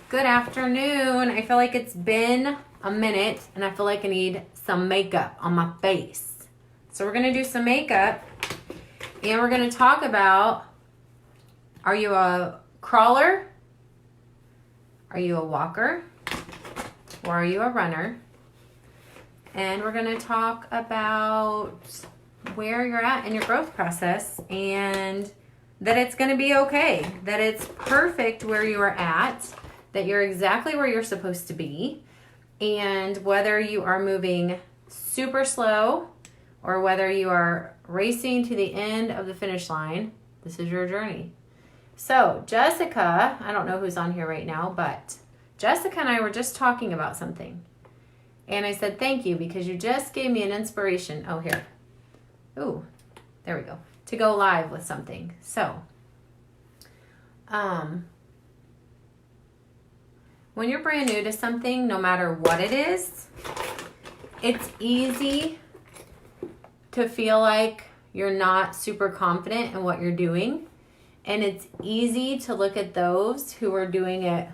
Good afternoon. I feel like it's been a minute and I feel like I need some makeup on my face. So we're going to do some makeup and we're going to talk about, are you a crawler? Are you a walker? Or are you a runner? And we're going to talk about where you're at in your growth process and that it's going to be okay, that it's perfect where you are at, that you're exactly where you're supposed to be, and whether you are moving super slow or whether you are racing to the end of the finish line, this is your journey. So Jessica, I don't know who's on here right now, but Jessica and I were just talking about something. And I said, thank you, because you just gave me an inspiration. Oh, here. Ooh, there we go. To go live with something. So, when you're brand new to something, no matter what it is, it's easy to feel like you're not super confident in what you're doing. And it's easy to look at those who are doing it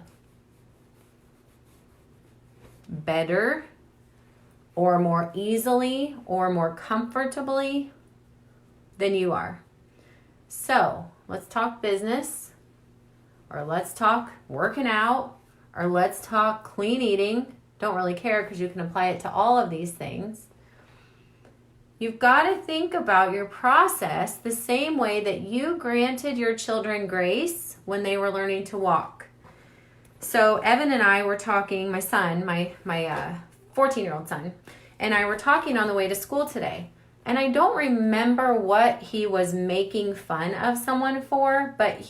better or more easily or more comfortably than you are. So let's talk business, or let's talk working out, or let's talk clean eating. Don't really care because you can apply it to all of these things. You've got to think about your process the same way that you granted your children grace when they were learning to walk. So Evan and I were talking, my son, my 14-year-old son, and I were talking on the way to school today. And I don't remember what he was making fun of someone for, but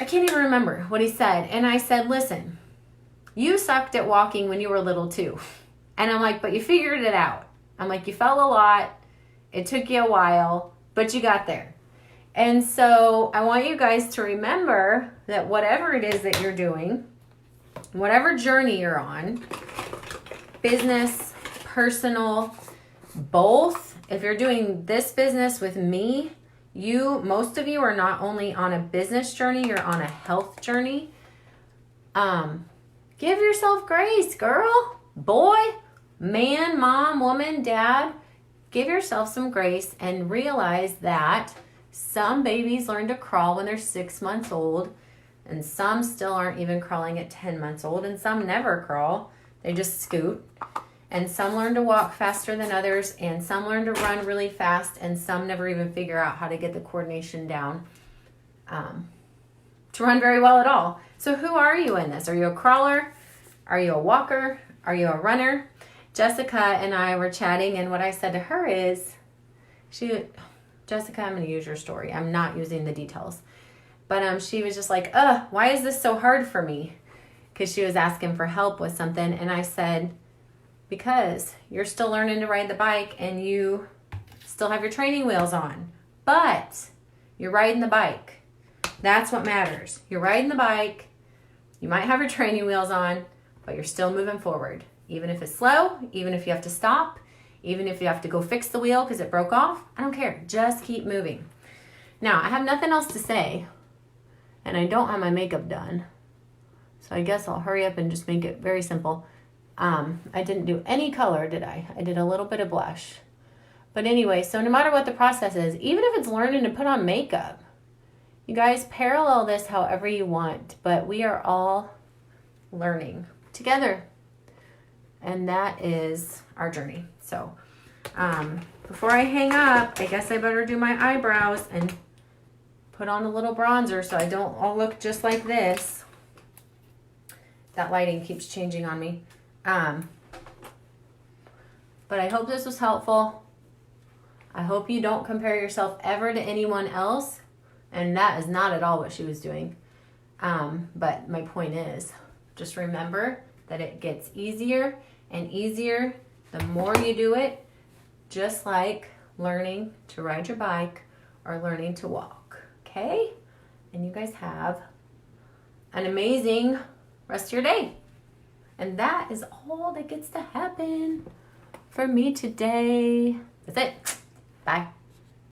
I can't even remember what he said. And I said, listen, you sucked at walking when you were little too. And I'm like, but you figured it out. I'm like, you fell a lot. It took you a while, but you got there. And so I want you guys to remember that whatever it is that you're doing, whatever journey you're on, business, personal, both, if you're doing this business with me, most of you are not only on a business journey, you're on a health journey. Give yourself grace, girl, boy, man, mom, woman, dad. Give yourself some grace and realize that some babies learn to crawl when they're 6 months old, and some still aren't even crawling at 10 months old, and some never crawl. They just scoot. And some learn to walk faster than others, and some learn to run really fast, and some never even figure out how to get the coordination down to run very well at all. So who are you in this? Are you a crawler? Are you a walker? Are you a runner? Jessica and I were chatting, and what I said to her is, Jessica, I'm going to use your story. I'm not using the details. But she was just like, why is this so hard for me? Because she was asking for help with something, and I said, because you're still learning to ride the bike and you still have your training wheels on, but you're riding the bike. That's what matters. You're riding the bike. You might have your training wheels on, but you're still moving forward. Even if it's slow, even if you have to stop, even if you have to go fix the wheel because it broke off, I don't care. Just keep moving. Now, I have nothing else to say, and I don't have my makeup done. So I guess I'll hurry up and just make it very simple. I didn't do any color, did I? I did a little bit of blush. But anyway, so no matter what the process is, even if it's learning to put on makeup, you guys parallel this however you want, but we are all learning together. And that is our journey. So before I hang up, I guess I better do my eyebrows and put on a little bronzer so I don't all look just like this. That lighting keeps changing on me. But I hope this was helpful. I hope you don't compare yourself ever to anyone else. And that is not at all what she was doing. But my point is, just remember that it gets easier and easier the more you do it, just like learning to ride your bike or learning to walk. Okay? And you guys have an amazing rest of your day. And that is all that gets to happen for me today. That's it. Bye.